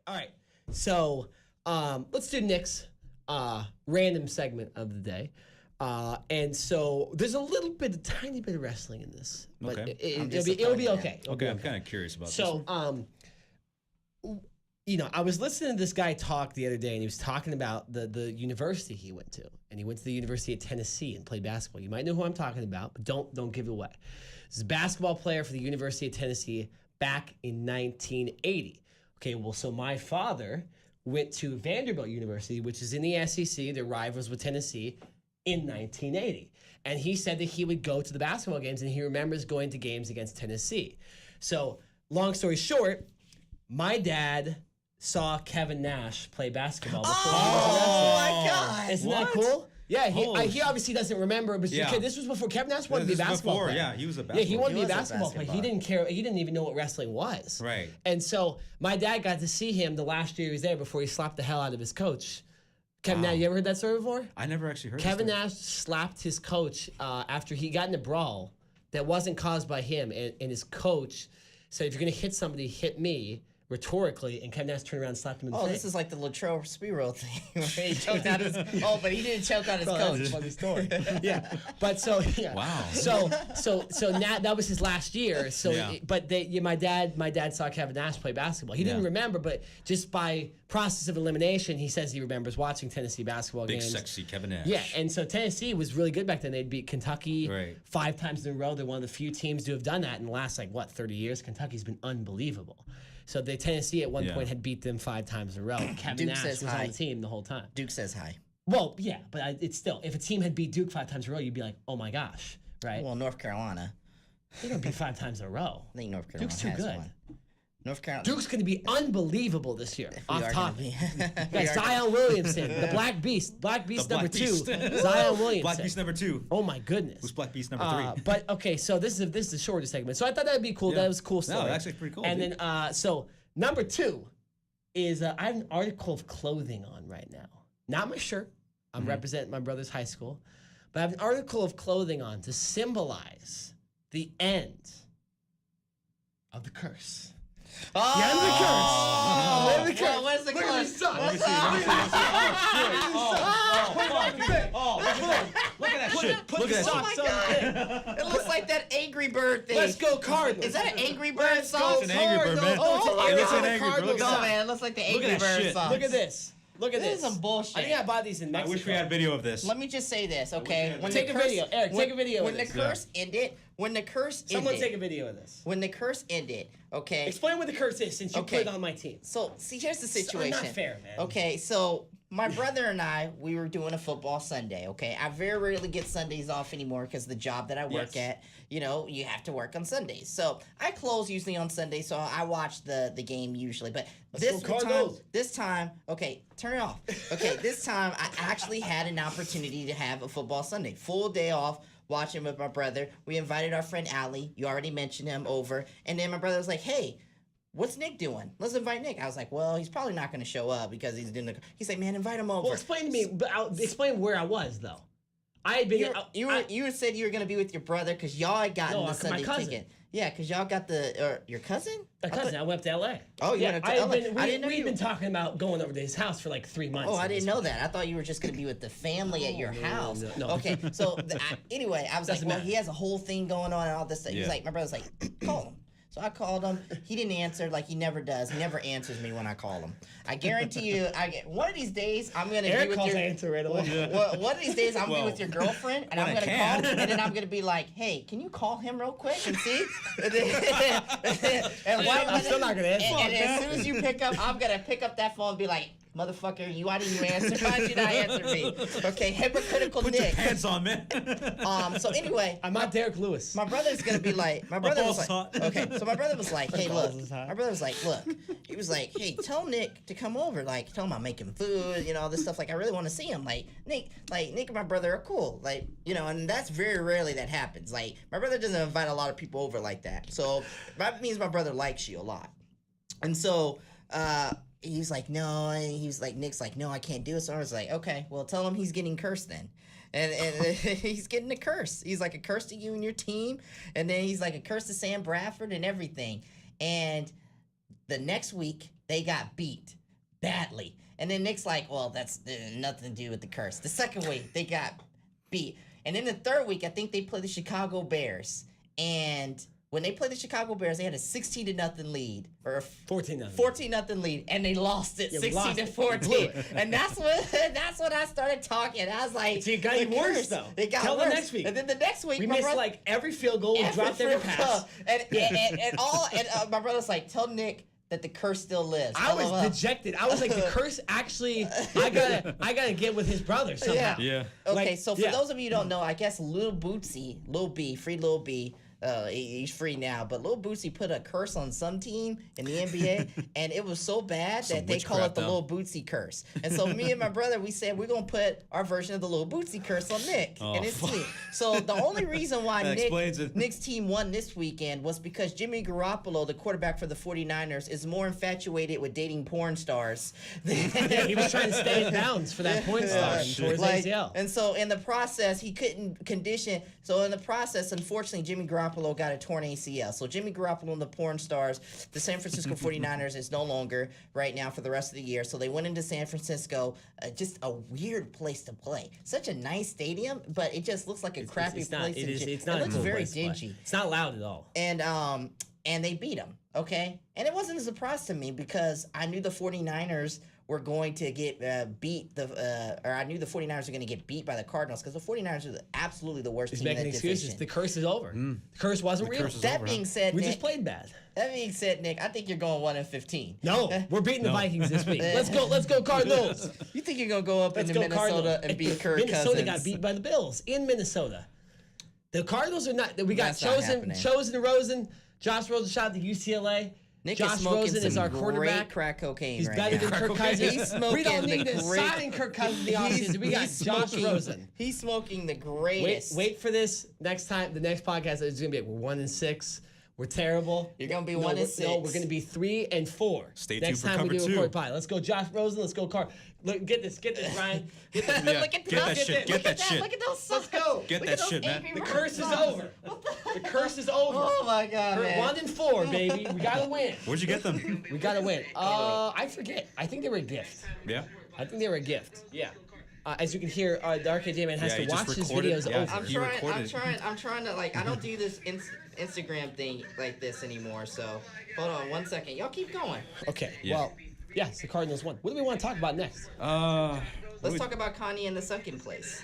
All right. So let's do Nick's random segment of the day. And so there's a tiny bit of wrestling in this, but Okay. it'll be okay. Okay, I'm kind of curious about this. So, I was listening to this guy talk the other day, and he was talking about the university he went to, and he went to the University of Tennessee and played basketball. You might know who I'm talking about, but don't give it away. This is a basketball player for the University of Tennessee back in 1980. Okay, well, so my father went to Vanderbilt University, which is in the SEC. Their rivals with Tennessee. In 1980. And he said that he would go to the basketball games, and he remembers going to games against Tennessee. So, long story short, my dad saw Kevin Nash play basketball before he was Oh my God! Isn't that cool? Yeah, he obviously doesn't remember, but this was before Kevin Nash wanted to be a basketball player. Yeah, he was a basketball player. Yeah, he wanted to be a basketball player. He didn't care. He didn't even know what wrestling was. Right. And so my dad got to see him the last year he was there before he slapped the hell out of his coach. Kevin Nash, you ever heard that story before? I never actually heard Kevin Nash slapped his coach after he got in a brawl that wasn't caused by him, and his coach said, if you're going to hit somebody, hit me, rhetorically, and Kevin Nash turned around and slapped him in the face. Oh, this is like the Latrell Spiro thing where he choked out his... Oh, but he didn't choke out his coach. That's a funny story. Yeah. But so... Yeah. Wow. So that was his last year. So, my dad saw Kevin Nash play basketball. He didn't remember, but just by process of elimination, he says he remembers watching Tennessee basketball games. Big, sexy Kevin Nash. Yeah, and so Tennessee was really good back then. They'd beat Kentucky 5 times in a row. They're one of the few teams to have done that in the last, 30 years. Kentucky's been unbelievable. So Tennessee at one point had beat them 5 times in a row. Kevin Duke Nash says was hi. on the team the whole time. Duke says hi. Well, yeah, but it's still, if a team had beat Duke 5 times in a row, you'd be like, oh my gosh, right? Well, North Carolina. They don't beat 5 times in a row. I think North Carolina Duke's too has good. one. North Carolina. Duke's going to be unbelievable this year. Off topic. Yeah, Zion Williamson, the Black Beast. Black Beast number 2. Zion Williamson. Black Beast number 2. Oh my goodness. Who's Black Beast number 3? But okay, so this is the shorter segment. So I thought that would be cool. That was a cool story. No, actually pretty cool. And then so number 2 is I have an article of clothing on right now. Not my shirt. I'm representing my brother's high school, but I have an article of clothing on to symbolize the end of the curse. Oh! The end of the curse. The end of the curse. Well, where's the Look at curse? his son. Let me see. Look at that shit. Put Look the at that socks shit. on the thing. It looks like that Angry Bird thing. Let's go Cardinals. Is that an Angry Bird song? It's an Angry Bird, man. Oh, It it's looks an an Angry Bird. Look at No, that. man, it looks like the Look at Angry that Bird shit. song. Look at this. Look at This this. is some bullshit. I think I bought these in I Mexico. wish we had video of this. Let me just say this, okay? When Take a video. Eric, take a video When of the this. curse ended, Someone take a video of this. When the curse ended, okay? Explain what the curse is since you Okay. played on my team. So, see, here's the situation. Not fair, man. Okay, so my brother and I, we were doing a football Sunday, okay? I very rarely get Sundays off anymore because the job that I work at, you have to work on Sundays. So I close usually on Sundays, so I watch the game usually. But this time, okay, turn it off. Okay, this time I actually had an opportunity to have a football Sunday. Full day off. Watching with my brother. We invited our friend Allie. You already mentioned him over. And then my brother was like, hey, what's Nick doing? Let's invite Nick. I was like, well, he's probably not going to show up because he's doing the... He's like, man, invite him over. Well, explain to me. Explain where I was, though. I had been... You said you were going to be with your brother because y'all had gotten the Sunday ticket. Yeah, because y'all got your cousin? My cousin. I went up to L.A. Oh, you went up to L.A. We'd been talking about going over to his house for like 3 months. Oh, I didn't know that. I thought you were just going to be with the family at your house. No. Okay, so anyway, I was like, well, he has a whole thing going on and all this stuff. Yeah. He's like, my brother's like, call him. So I called him. He didn't answer like he never does. He never answers me when I call him. I guarantee you, one of these days I'm gonna be with your answer right away. one of these days I'm gonna be with your girlfriend and I'm gonna call him and then I'm gonna be like, hey, can you call him real quick and see? I'm still not gonna answer. And as soon as you pick up, I'm gonna pick up that phone and be like, motherfucker, why didn't you answer? Why did you not answer me? Okay, hypocritical Put Nick. your pants on, man. So anyway, I'm not Derek Lewis. my brother's gonna be like, my brother was balls like, hot. okay, so my brother was like, hey, look, balls is hot. my brother was like, look, he was like, hey, tell Nick to come over, like, tell him I'm making food, all this stuff, like, I really want to see him, like, Nick and my brother are cool, like, and that's very rarely that happens, like, my brother doesn't invite a lot of people over like that, so that means my brother likes you a lot, and so, he's like, no, and he's like, Nick's like, no, I can't do it. So I was like, okay, well, tell him he's getting cursed then. And he's getting a curse. He's like a curse to you and your team. And then he's like a curse to Sam Bradford and everything. And the next week, they got beat badly. And then Nick's like, well, that's nothing to do with the curse. The second week, they got beat. And then the third week, I think they played the Chicago Bears. And when they played the Chicago Bears, they had a 16-0 lead. Or 14-0. 14-0 lead. And they lost it 16-14. And that's when I started talking. I was like, See, it got even worse, though. It got Tell worse. the next week. And then the next week, We missed like every field goal. We dropped every pass. And my brother's like, tell Nick that the curse still lives. I was dejected. I was like, the curse actually, I gotta get with his brother somehow. Yeah. Okay, Like, so for yeah. those of you who don't know, I guess Lil B, free Lil B, he's free now, but Lil Bootsy put a curse on some team in the NBA, and it was so bad that they call it the Lil Bootsy curse. And so me and my brother, we said we're gonna put our version of the Lil Bootsy curse on Nick and his team. So the only reason why Nick's team won this weekend was because Jimmy Garoppolo, the quarterback for the 49ers, is more infatuated with dating porn stars. Yeah, he was trying to stay in bounds for that point star and tore his ACL. And so in the process, he couldn't condition. So in the process, unfortunately, Jimmy Garoppolo got a torn ACL. So Jimmy Garoppolo and the porn stars, the San Francisco 49ers is no longer right now for the rest of the year. So they went into San Francisco, just a weird place to play. Such a nice stadium, but it just looks like a crappy place. It's not. It looks a cool very place to play. dingy. It's not loud at all. And they beat them, okay? And it wasn't a surprise to me because I knew the 49ers were going to get beat, or I knew the 49ers were going to get beat by the Cardinals because the 49ers are absolutely the worst team in that division. Excuses. The curse is over. The curse wasn't real. That being said, we Nick, just played bad. That being said, Nick, I think you're going 1-15. No, we're beating the Vikings this week. Let's go Cardinals. You think you're going to go up into Minnesota and beat Kirk Cousins? Minnesota got beat by the Bills in Minnesota. The Cardinals are not. We got Chosen Rosen. Josh Rosen shot at the UCLA. Nick Josh is smoking Rosen some is our quarterback. Great crack cocaine He's right better now. than Kirk Cousins. He's smoking We don't need the to great- sign Kirk Cousins in the offseason. We got Josh Rosen. He's smoking the greatest. Wait for this next time. The next podcast is going to be we're 1-6. We're terrible. You're going to be 1-6. No, we're going to be 3-4. Stay tuned next for time we cover do a two. report pie. Let's go Josh Rosen. Let's go Look, get this, Ryan. Get this. Yeah, Look at get that shit. Get that shit. Look at those. Let's go. Get Look that at those shit, man. angry The Birds curse is songs. over. The curse is over. Oh my God, We're man. 1-4, baby. We gotta win. Where'd you get them? We gotta win. I forget. I think they were a gift. Yeah. I think they were a gift. Yeah. As you can hear, the Arcade Man has Yeah, to he just watch his recorded. videos Yeah. over. I'm trying to like. I don't do this Instagram thing like this anymore. So hold on 1 second. Y'all keep going. Okay. Yeah. Well, yes, the Cardinals won. What do we want to talk about next? Let's talk about Kanye in the second place.